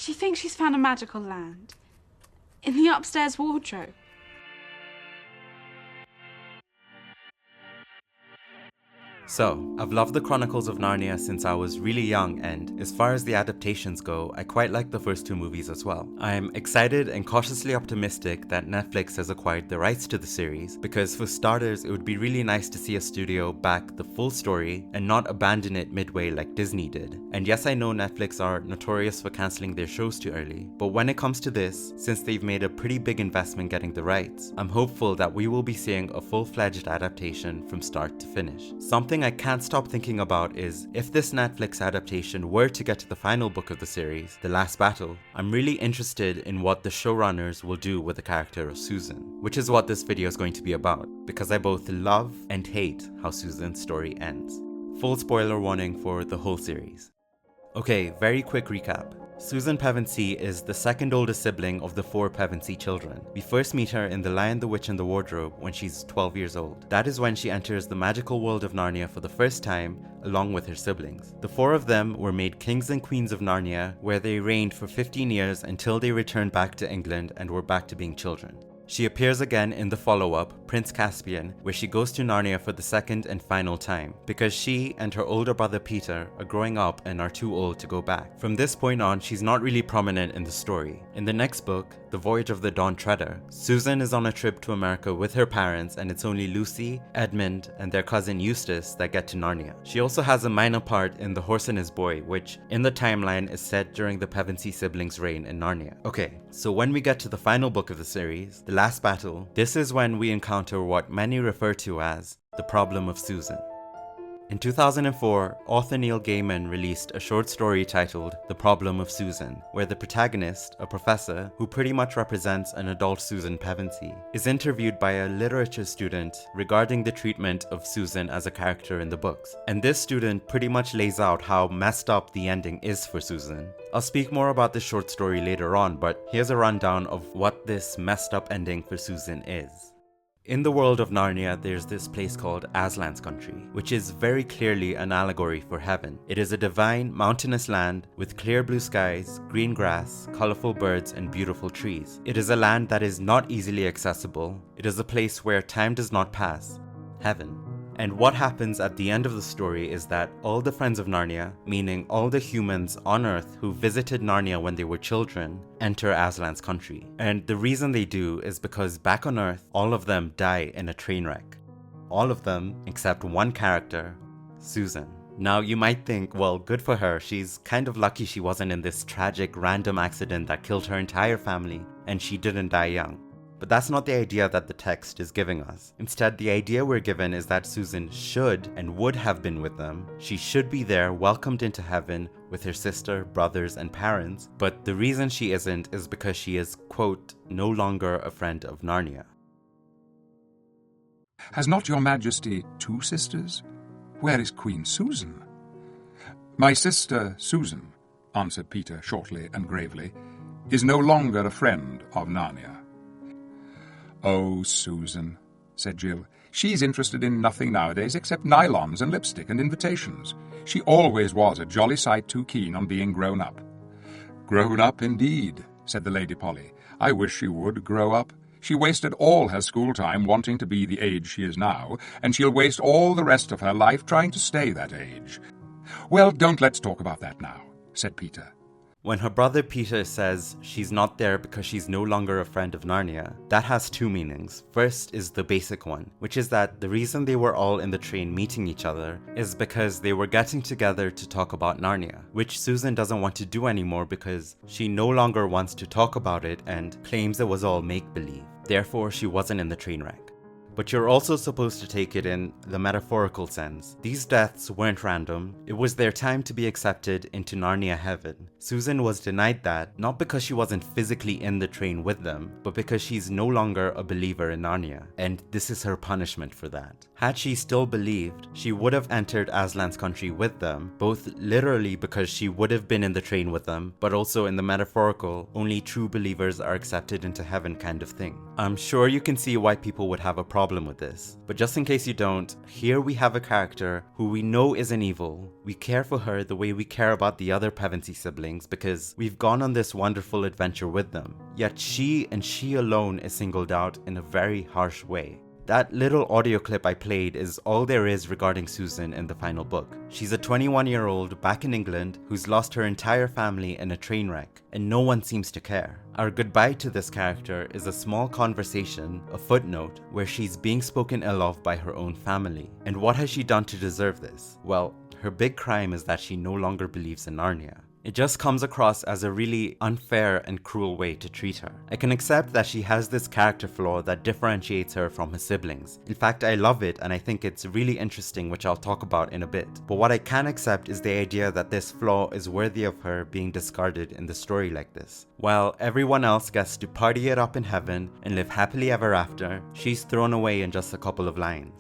She thinks she's found a magical land. In the upstairs wardrobe. So, I've loved the Chronicles of Narnia since I was really young, and as far as the adaptations go, I quite like the first two movies as well. I'm excited and cautiously optimistic that Netflix has acquired the rights to the series, because for starters, it would be really nice to see a studio back the full story and not abandon it midway like Disney did. And yes, I know Netflix are notorious for cancelling their shows too early, but when it comes to this, since they've made a pretty big investment getting the rights, I'm hopeful that we will be seeing a full-fledged adaptation from start to finish. Something I can't stop thinking about is, if this Netflix adaptation were to get to the final book of the series, The Last Battle, I'm really interested in what the showrunners will do with the character of Susan, which is what this video is going to be about, because I both love and hate how Susan's story ends. Full spoiler warning for the whole series. Okay, very quick recap. Susan Pevensie is the second oldest sibling of the 4 Pevensie children. We first meet her in The Lion, the Witch and the Wardrobe when she's 12 years old. That is when she enters the magical world of Narnia for the first time, along with her siblings. The 4 of them were made kings and queens of Narnia, where they reigned for 15 years until they returned back to England and were back to being children. She appears again in the follow-up, Prince Caspian, where she goes to Narnia for the second and final time, because she and her older brother Peter are growing up and are too old to go back. From this point on, she's not really prominent in the story. In the next book, The Voyage of the Dawn Treader, Susan is on a trip to America with her parents, and it's only Lucy, Edmund, and their cousin Eustace that get to Narnia. She also has a minor part in The Horse and His Boy, which, in the timeline, is set during the Pevensie siblings' reign in Narnia. Okay, so when we get to the final book of the series, The Last Battle, this is when we encounter what many refer to as the problem of Susan. In 2004, author Neil Gaiman released a short story titled The Problem of Susan, where the protagonist, a professor who pretty much represents an adult Susan Pevensie, is interviewed by a literature student regarding the treatment of Susan as a character in the books. And this student pretty much lays out how messed up the ending is for Susan. I'll speak more about this short story later on, but here's a rundown of what this messed up ending for Susan is. In the world of Narnia, there's this place called Aslan's Country, which is very clearly an allegory for heaven. It is a divine, mountainous land with clear blue skies, green grass, colorful birds, and beautiful trees. It is a land that is not easily accessible. It is a place where time does not pass. Heaven. And what happens at the end of the story is that all the friends of Narnia, meaning all the humans on Earth who visited Narnia when they were children, enter Aslan's country. And the reason they do is because back on Earth, all of them die in a train wreck. All of them, except one character, Susan. Now you might think, well, good for her, she's kind of lucky she wasn't in this tragic random accident that killed her entire family, and she didn't die young. But that's not the idea that the text is giving us. Instead, the idea we're given is that Susan should and would have been with them. She should be there, welcomed into heaven with her sister, brothers, and parents. But the reason she isn't is because she is, quote, no longer a friend of Narnia. Has not your majesty 2 sisters? Where is Queen Susan? My sister Susan, answered Peter shortly and gravely, is no longer a friend of Narnia. Oh, Susan, said Jill. She's interested in nothing nowadays except nylons and lipstick and invitations. She always was a jolly sight too keen on being grown up. Grown up, indeed, said the Lady Polly. I wish she would grow up. She wasted all her school time wanting to be the age she is now, and she'll waste all the rest of her life trying to stay that age. Well, don't let's talk about that now, said Peter. When her brother Peter says she's not there because she's no longer a friend of Narnia, that has 2 meanings. First is the basic one, which is that the reason they were all in the train meeting each other is because they were getting together to talk about Narnia, which Susan doesn't want to do anymore because she no longer wants to talk about it and claims it was all make-believe. Therefore, she wasn't in the train wreck. But you're also supposed to take it in the metaphorical sense. These deaths weren't random. It was their time to be accepted into Narnia heaven. Susan was denied that, not because she wasn't physically in the train with them, but because she's no longer a believer in Narnia, and this is her punishment for that. Had she still believed, she would have entered Aslan's country with them, both literally because she would have been in the train with them, but also in the metaphorical, only true believers are accepted into heaven kind of thing. I'm sure you can see why people would have a problem with this, but just in case you don't, here we have a character who we know isn't evil, We care for her the way we care about the other Pevensie siblings because we've gone on this wonderful adventure with them. Yet she and she alone is singled out in a very harsh way. That little audio clip I played is all there is regarding Susan in the final book. She's a 21-year-old back in England who's lost her entire family in a train wreck, and no one seems to care. Our goodbye to this character is a small conversation, a footnote, where she's being spoken ill of by her own family. And what has she done to deserve this? Well, her big crime is that she no longer believes in Narnia. It just comes across as a really unfair and cruel way to treat her. I can accept that she has this character flaw that differentiates her from her siblings. In fact, I love it and I think it's really interesting, which I'll talk about in a bit. But what I can't accept is the idea that this flaw is worthy of her being discarded in the story like this. While everyone else gets to party it up in heaven and live happily ever after, she's thrown away in just a couple of lines.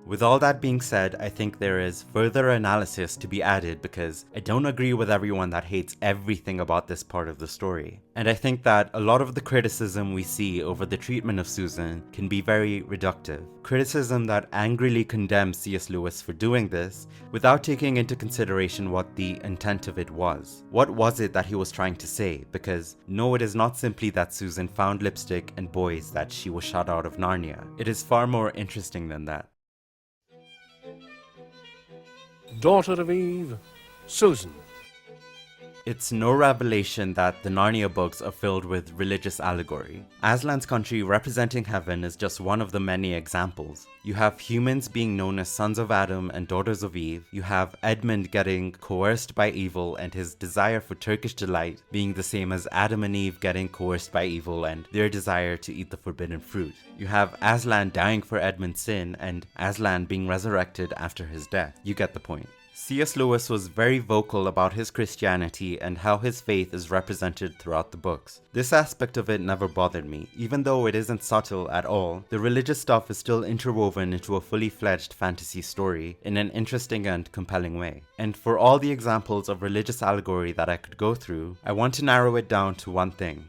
With all that being said, I think there is further analysis to be added because I don't agree with everyone that hates everything about this part of the story. And I think that a lot of the criticism we see over the treatment of Susan can be very reductive. Criticism that angrily condemns C.S. Lewis for doing this without taking into consideration what the intent of it was. What was it that he was trying to say? Because no, it is not simply that Susan found lipstick and boys that she was shut out of Narnia. It is far more interesting than that. Daughter of Eve, Susan. It's no revelation that the Narnia books are filled with religious allegory. Aslan's country representing heaven is just one of the many examples. You have humans being known as sons of Adam and daughters of Eve. You have Edmund getting coerced by evil and his desire for Turkish delight being the same as Adam and Eve getting coerced by evil and their desire to eat the forbidden fruit. You have Aslan dying for Edmund's sin and Aslan being resurrected after his death. You get the point. C.S. Lewis was very vocal about his Christianity and how his faith is represented throughout the books. This aspect of it never bothered me. Even though it isn't subtle at all, the religious stuff is still interwoven into a fully fledged fantasy story in an interesting and compelling way. And for all the examples of religious allegory that I could go through, I want to narrow it down to one thing: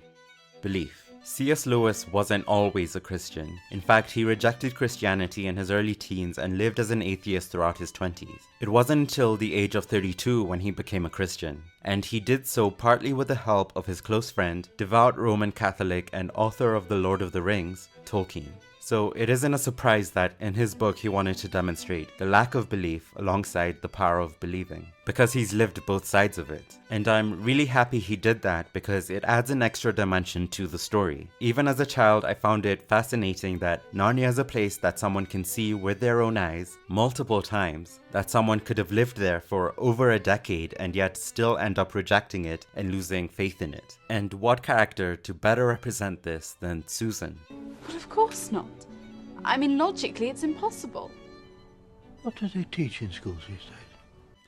belief. C.S. Lewis wasn't always a Christian. In fact, he rejected Christianity in his early teens and lived as an atheist throughout his 20s. It wasn't until the age of 32 when he became a Christian, and he did so partly with the help of his close friend, devout Roman Catholic and author of The Lord of the Rings, Tolkien. So it isn't a surprise that in his book he wanted to demonstrate the lack of belief alongside the power of believing, because he's lived both sides of it. And I'm really happy he did that because it adds an extra dimension to the story. Even as a child, I found it fascinating that Narnia is a place that someone can see with their own eyes multiple times, that someone could have lived there for over a decade and yet still end up rejecting it and losing faith in it. And what character to better represent this than Susan? But of course not. I mean, logically, it's impossible. What do they teach in schools these days?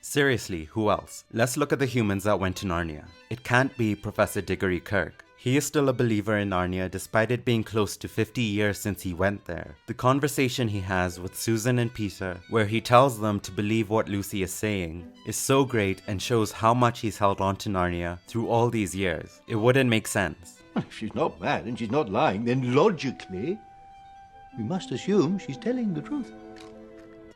Seriously, who else? Let's look at the humans that went to Narnia. It can't be Professor Diggory Kirk. He is still a believer in Narnia despite it being close to 50 years since he went there. The conversation he has with Susan and Peter, where he tells them to believe what Lucy is saying, is so great and shows how much he's held on to Narnia through all these years. It wouldn't make sense. Well, if she's not mad and she's not lying, then logically, we must assume she's telling the truth.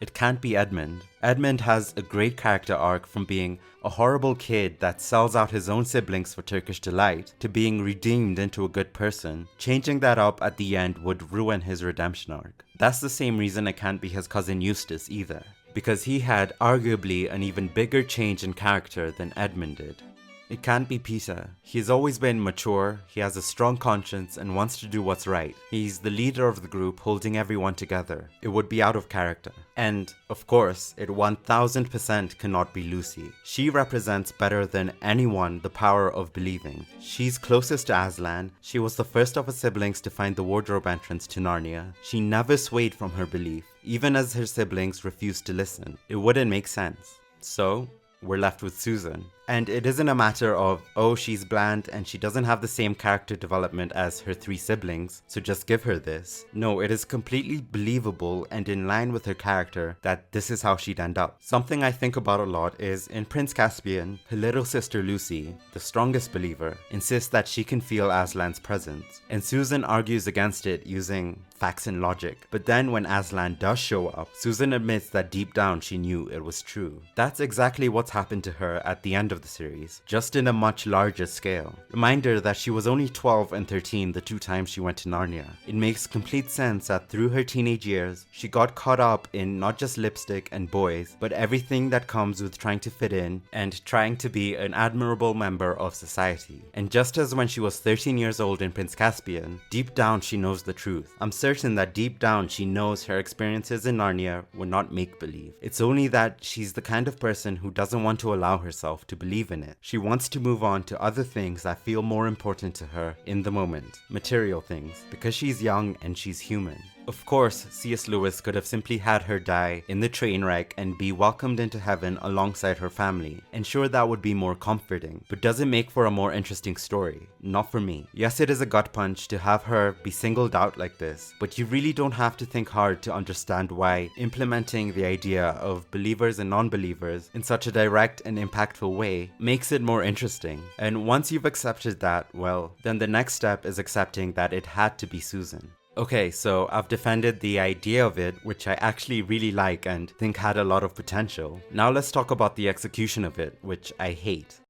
It can't be Edmund. Edmund has a great character arc from being a horrible kid that sells out his own siblings for Turkish delight to being redeemed into a good person. Changing that up at the end would ruin his redemption arc. That's the same reason it can't be his cousin Eustace either, because he had arguably an even bigger change in character than Edmund did. It can't be Peter. He's always been mature, he has a strong conscience and wants to do what's right. He's the leader of the group, holding everyone together. It would be out of character. And, of course, it 1000% cannot be Lucy. She represents better than anyone the power of believing. She's closest to Aslan, she was the first of her siblings to find the wardrobe entrance to Narnia. She never swayed from her belief, even as her siblings refused to listen. It wouldn't make sense. So, we're left with Susan. And it isn't a matter of, oh, she's bland and she doesn't have the same character development as her 3 siblings, so just give her this. No, it is completely believable and in line with her character that this is how she'd end up. Something I think about a lot is in Prince Caspian, her little sister Lucy, the strongest believer, insists that she can feel Aslan's presence, and Susan argues against it using facts and logic. But then when Aslan does show up, Susan admits that deep down she knew it was true. That's exactly what's happened to her at the end of the series, just in a much larger scale. Reminder that she was only 12 and 13 the 2 times she went to Narnia. It makes complete sense that through her teenage years, she got caught up in not just lipstick and boys, but everything that comes with trying to fit in and trying to be an admirable member of society. And just as when she was 13 years old in Prince Caspian, deep down she knows the truth. I'm certain that deep down she knows her experiences in Narnia were not make-believe. It's only that she's the kind of person who doesn't want to allow herself to believe in it. She wants to move on to other things that feel more important to her in the moment, material things, because she's young and she's human. Of course, C.S. Lewis could have simply had her die in the train wreck and be welcomed into heaven alongside her family, and sure, that would be more comforting, but does it make for a more interesting story? Not for me. Yes, it is a gut punch to have her be singled out like this, but you really don't have to think hard to understand why implementing the idea of believers and non-believers in such a direct and impactful way makes it more interesting. And once you've accepted that, well, then the next step is accepting that it had to be Susan. Okay, so I've defended the idea of it, which I actually really like and think had a lot of potential. Now let's talk about the execution of it, which I hate.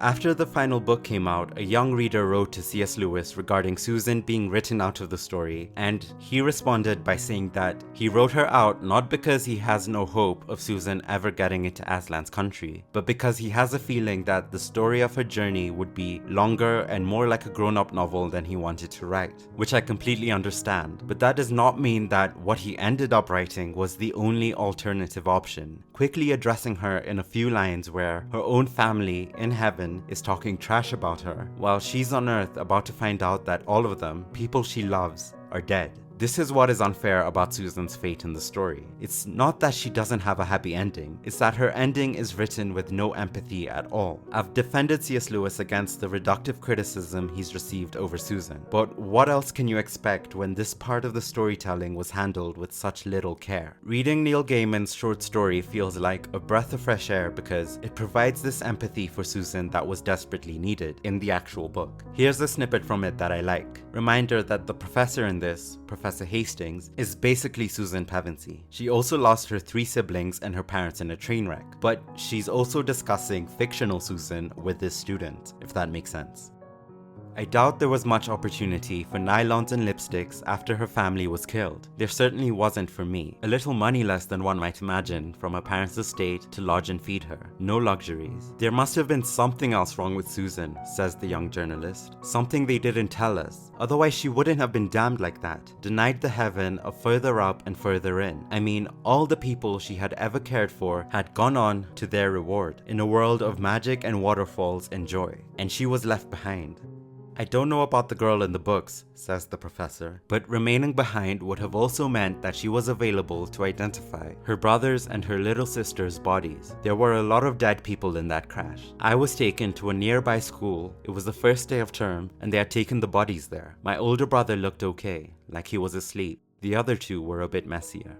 After the final book came out, a young reader wrote to C.S. Lewis regarding Susan being written out of the story, and he responded by saying that he wrote her out not because he has no hope of Susan ever getting into Aslan's country, but because he has a feeling that the story of her journey would be longer and more like a grown-up novel than he wanted to write, which I completely understand. But that does not mean that what he ended up writing was the only alternative option, quickly addressing her in a few lines where her own family in heaven is talking trash about her, while she's on earth about to find out that all of them, people she loves, are dead. This is what is unfair about Susan's fate in the story. It's not that she doesn't have a happy ending, it's that her ending is written with no empathy at all. I've defended C.S. Lewis against the reductive criticism he's received over Susan, but what else can you expect when this part of the storytelling was handled with such little care? Reading Neil Gaiman's short story feels like a breath of fresh air because it provides this empathy for Susan that was desperately needed in the actual book. Here's a snippet from it that I like. Reminder that the professor in this, Professor Hastings, is basically Susan Pevensie. She also lost her 3 siblings and her parents in a train wreck, but she's also discussing fictional Susan with this student, if that makes sense. I doubt there was much opportunity for nylons and lipsticks after her family was killed. There certainly wasn't for me. A little money less than one might imagine from her parents' estate to lodge and feed her. No luxuries. There must have been something else wrong with Susan, says the young journalist. Something they didn't tell us. Otherwise she wouldn't have been damned like that. Denied the heaven of further up and further in. I mean, all the people she had ever cared for had gone on to their reward, in a world of magic and waterfalls and joy. And she was left behind. I don't know about the girl in the books, says the professor, but remaining behind would have also meant that she was available to identify her brother's and her little sister's bodies. There were a lot of dead people in that crash. I was taken to a nearby school. It was the first day of term, and they had taken the bodies there. My older brother looked okay, like he was asleep. The other 2 were a bit messier.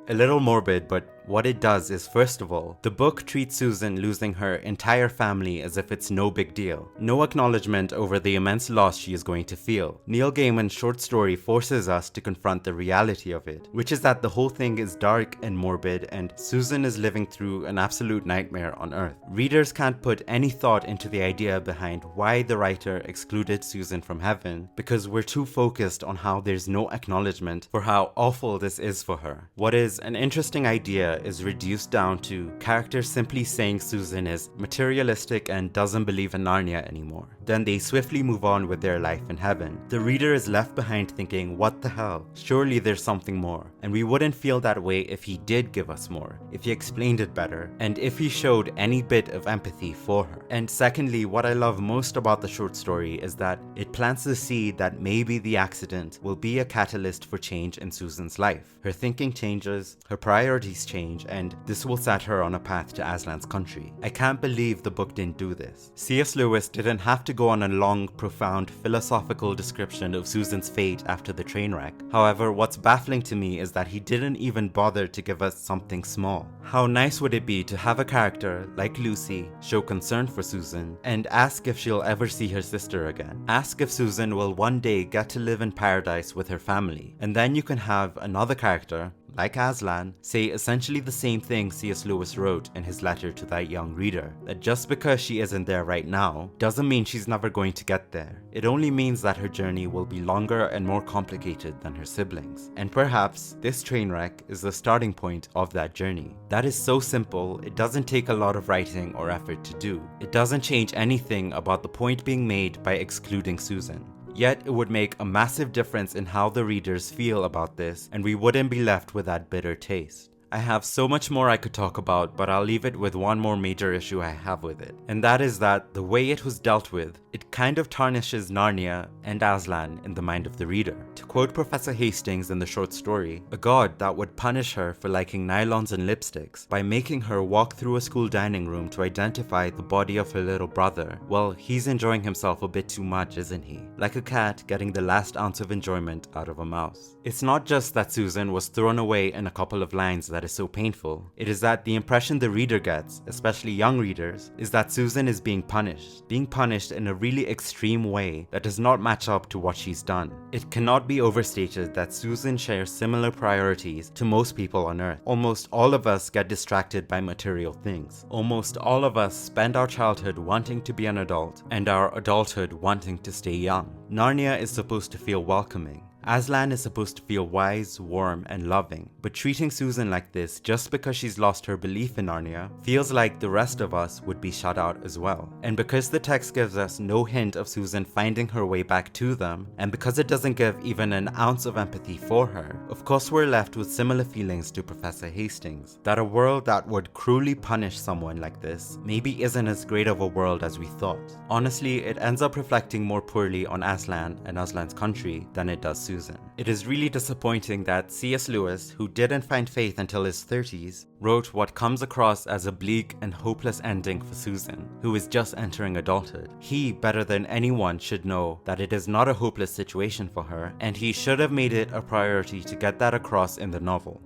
A little morbid, but what it does is, first of all, the book treats Susan losing her entire family as if it's no big deal. No acknowledgement over the immense loss she is going to feel. Neil Gaiman's short story forces us to confront the reality of it, which is that the whole thing is dark and morbid and Susan is living through an absolute nightmare on Earth. Readers can't put any thought into the idea behind why the writer excluded Susan from heaven because we're too focused on how there's no acknowledgement for how awful this is for her. What is an interesting idea is reduced down to characters simply saying Susan is materialistic and doesn't believe in Narnia anymore. Then they swiftly move on with their life in heaven. The reader is left behind thinking, what the hell? Surely there's something more. And we wouldn't feel that way if he did give us more, if he explained it better, and if he showed any bit of empathy for her. And secondly, what I love most about the short story is that it plants the seed that maybe the accident will be a catalyst for change in Susan's life. Her thinking changes, her priorities change, change, and this will set her on a path to Aslan's country. I can't believe the book didn't do this. C.S. Lewis didn't have to go on a long, profound, philosophical description of Susan's fate after the train wreck. However, what's baffling to me is that he didn't even bother to give us something small. How nice would it be to have a character like Lucy show concern for Susan and ask if she'll ever see her sister again. Ask if Susan will one day get to live in paradise with her family. And then you can have another character, like Aslan, say essentially the same thing C.S. Lewis wrote in his letter to that young reader, that just because she isn't there right now doesn't mean she's never going to get there. It only means that her journey will be longer and more complicated than her siblings. And perhaps this train wreck is the starting point of that journey. That is so simple, it doesn't take a lot of writing or effort to do. It doesn't change anything about the point being made by excluding Susan. Yet it would make a massive difference in how the readers feel about this, and we wouldn't be left with that bitter taste. I have so much more I could talk about, but I'll leave it with one more major issue I have with it. And that is that the way it was dealt with, it kind of tarnishes Narnia and Aslan in the mind of the reader. To quote Professor Hastings in the short story, a god that would punish her for liking nylons and lipsticks by making her walk through a school dining room to identify the body of her little brother. Well, he's enjoying himself a bit too much, isn't he? Like a cat getting the last ounce of enjoyment out of a mouse. It's not just that Susan was thrown away in a couple of lines that is so painful. It is that the impression the reader gets, especially young readers, is that Susan is being punished in a really extreme way that does not match up to what she's done. It cannot be overstated that Susan shares similar priorities to most people on Earth. Almost all of us get distracted by material things. Almost all of us spend our childhood wanting to be an adult and our adulthood wanting to stay young. Narnia is supposed to feel welcoming. Aslan is supposed to feel wise, warm, and loving, but treating Susan like this just because she's lost her belief in Narnia feels like the rest of us would be shut out as well. And because the text gives us no hint of Susan finding her way back to them, and because it doesn't give even an ounce of empathy for her, of course we're left with similar feelings to Professor Hastings, that a world that would cruelly punish someone like this maybe isn't as great of a world as we thought. Honestly, it ends up reflecting more poorly on Aslan and Aslan's country than it does Susan. It is really disappointing that C.S. Lewis, who didn't find faith until his 30s, wrote what comes across as a bleak and hopeless ending for Susan, who is just entering adulthood. He, better than anyone, should know that it is not a hopeless situation for her, and he should have made it a priority to get that across in the novel.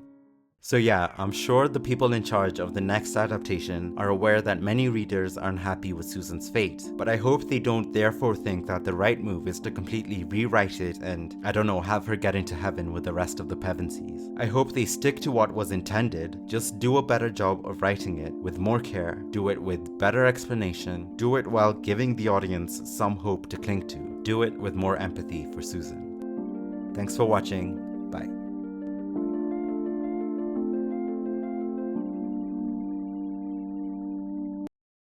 So yeah, I'm sure the people in charge of the next adaptation are aware that many readers are unhappy with Susan's fate, but I hope they don't therefore think that the right move is to completely rewrite it and, I don't know, have her get into heaven with the rest of the Pevensies. I hope they stick to what was intended, just do a better job of writing it with more care, do it with better explanation, do it while giving the audience some hope to cling to, do it with more empathy for Susan. Thanks for watching, bye.